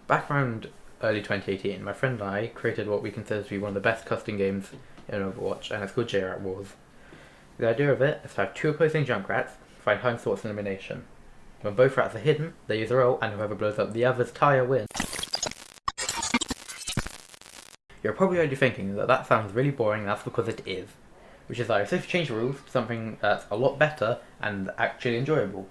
Back around early 2018, my friend and I created what we consider to be one of the best custom games in Overwatch, and it's called Jrat Wars. The idea of it is to have two opposing junk rats fight high sorts elimination. When both rats are hidden, they use a roll, and whoever blows up the other's tire wins. You're probably already thinking that that sounds really boring, and that's because it is. Which is why I decided to change the rules to something that's a lot better and actually enjoyable.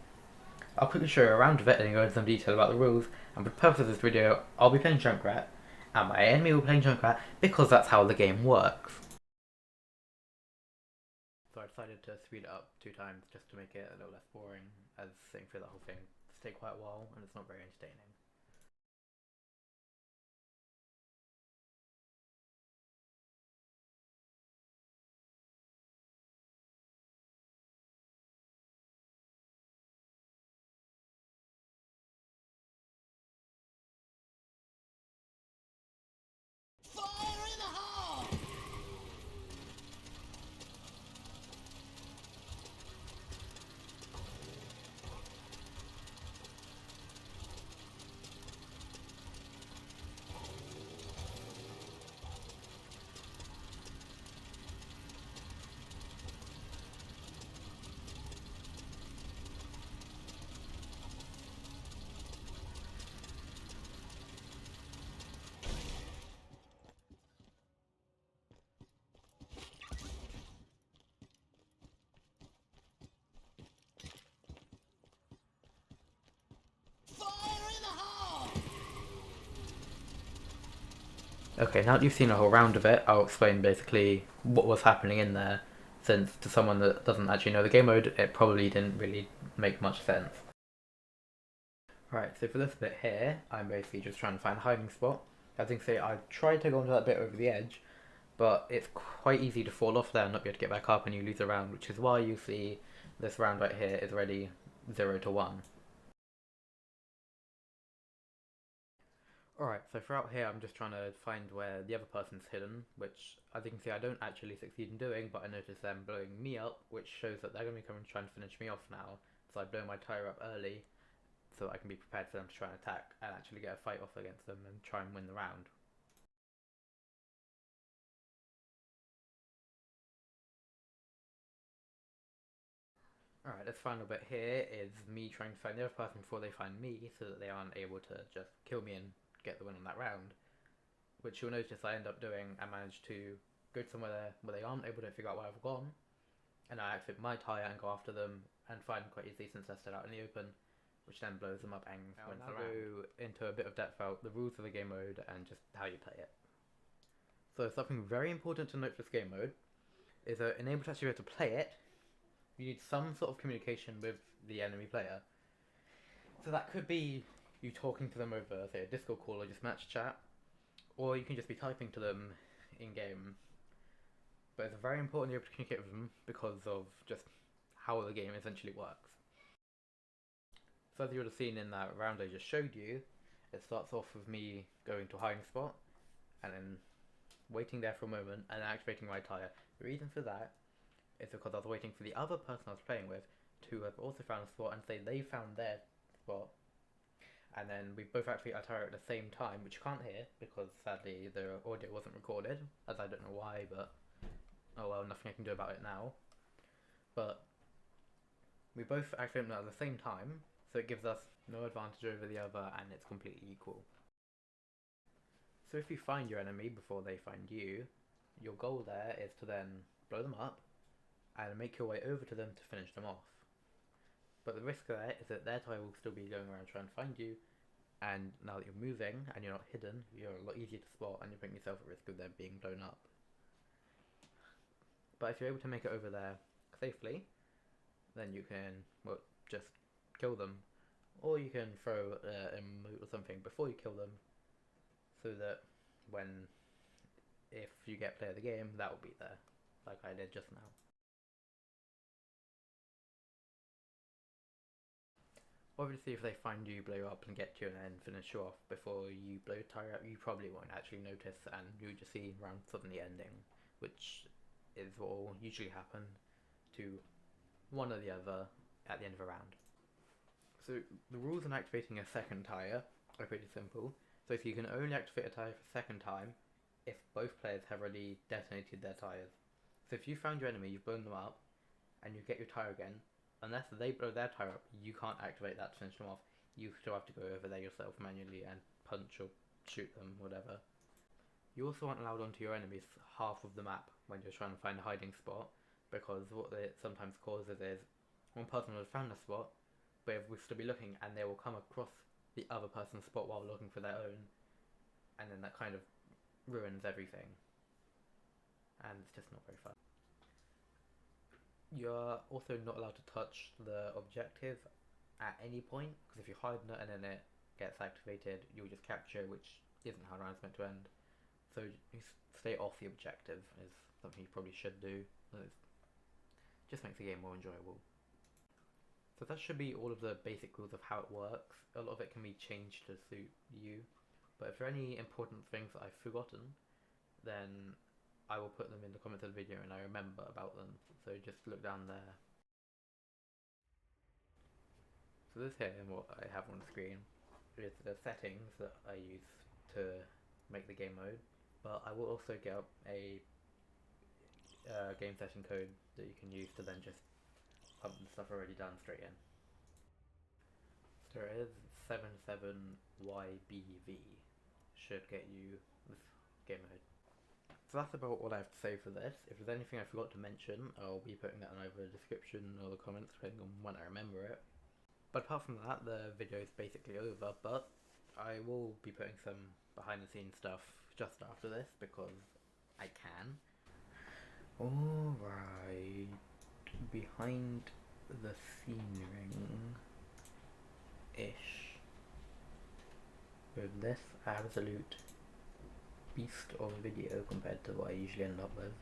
I'll quickly show you around with it and go into some detail about the rules, and for the purpose of this video, I'll be playing Junkrat, and my enemy will be playing Junkrat because that's how the game works. So I decided to speed it up 2 times just to make it a little less boring, as sitting through the whole thing does take quite a while and it's not very entertaining. Fire in the hole! Fire in the hole! Okay, now that you've seen a whole round of it, I'll explain basically what was happening in there, since to someone that doesn't actually know the game mode, it probably didn't really make much sense. Right, so for this bit here, I'm basically just trying to find a hiding spot. As you can see, I tried to go onto that bit over the edge, but it's quite easy to fall off there and not be able to get back up and you lose a round, which is why you see this round right here is already 0 to 1. Alright, so throughout here I'm just trying to find where the other person's hidden, which as you can see I don't actually succeed in doing, but I notice them blowing me up, which shows that they're going to be coming trying to finish me off now. So I blow my tire up early, so I can be prepared for them to try and attack and actually get a fight off against them and try and win the round. Alright, this final bit here is me trying to find the other person before they find me so that they aren't able to just kill me and get the win on that round. Which you'll notice I end up doing. I managed to go somewhere where they aren't able to figure out where I've gone, and I activate my tire and go after them and find them quite easily since they're still out in the open, which then blows them up and wins the round. Go into a bit of depth about the rules of the game mode and just how you play it. So something very important to note for this game mode is that in order to actually be able to play it, you need some sort of communication with the enemy player. So that could be you talking to them over, say, a Discord call or just match chat, or you can just be typing to them in game. But it's very important to be able to communicate with them because of just how the game essentially works. So as you would have seen in that round I just showed you, it starts off with me going to a hiding spot and then waiting there for a moment and activating my tire. The reason for that is because I was waiting for the other person I was playing with to have also found a spot and say they found their spot, and then we both activate our tire at the same time, which you can't hear because sadly the audio wasn't recorded, as I don't know why, but oh well, nothing I can do about it now. But we both activate them at the same time, so it gives us no advantage over the other and it's completely equal. So if you find your enemy before they find you, your goal there is to then blow them up and make your way over to them to finish them off. But the risk there is that their tire will still be going around trying to find you, and now that you're moving and you're not hidden, you're a lot easier to spot and you're putting yourself at risk of them being blown up. But if you're able to make it over there safely, then you can, well, just kill them. Or you can throw a moot or something before you kill them, so that if you get player of the game, that will be there, like I did just now. Obviously, if they find you, blow up and get you and then finish you off before you blow tire up, you probably won't actually notice and you'll just see round suddenly ending, which is what will usually happen to one or the other at the end of a round. So the rules on activating a second tire are pretty simple. So if you can only activate a tyre for a second time if both players have already detonated their tyres. So if you found your enemy, you've blown them up, and you get your tyre again, unless they blow their tyre up, you can't activate that to finish them off. You still have to go over there yourself manually and punch or shoot them, whatever. You also aren't allowed onto your enemy's half of the map when you're trying to find a hiding spot, because what it sometimes causes is one person will have found a spot, but we'll still be looking, and they will come across the other person's spot while looking for their own, and then that kind of ruins everything, and it's just not very fun. You're also not allowed to touch the objective at any point, because if you hide it and then it gets activated, you'll just capture, which isn't how round's meant to end. So you stay off the objective is something you probably should do. It just makes the game more enjoyable. So that should be all of the basic rules of how it works. A lot of it can be changed to suit you, but if there are any important things that I've forgotten, then I will put them in the comments of the video and I remember about them, so just look down there. So this here, and what I have on the screen, is the settings that I use to make the game mode, but I will also get up a game session code that you can use to then just pump the stuff already done straight in. So it is 77YBV, should get you this game mode. So that's about all I have to say for this. If there's anything I forgot to mention, I'll be putting that in either the description or the comments depending on when I remember it. But apart from that, the video is basically over, but I will be putting some behind the scenes stuff just after this because I can. Alright, behind the scenery-ish. With this absolute beast of a video compared to what I usually end up with.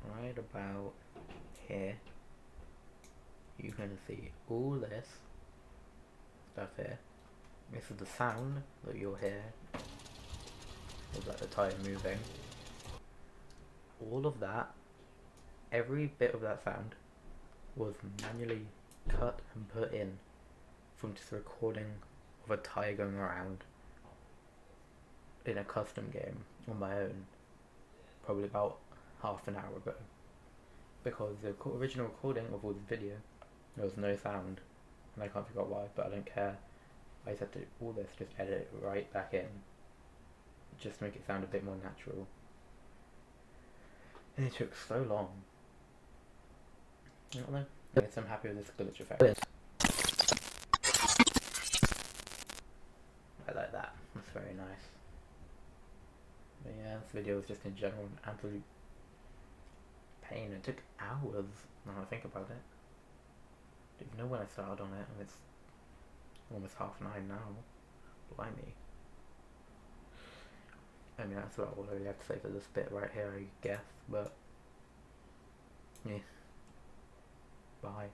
Right about here, you can see all this stuff here. This is the sound that you'll hear. It's like the tire moving. All of that, every bit of that sound was manually cut and put in from just a recording of a tire going around in a custom game on my own, probably about half an hour ago. Because the original recording of all the video, there was no sound, and I can't figure out why, but I don't care. I just had to all this, just edit it right back in, just to make it sound a bit more natural. And it took so long. I don't know. I guess I'm happy with this glitch effect. I like that. That's very nice. But yeah, this video was just in general an absolute pain. It took hours now I think about it. I don't even know when I started on it, and it's almost 9:30 now. Blimey. I mean, that's about all I really have to say for this bit right here, I guess, but yeah. Bye.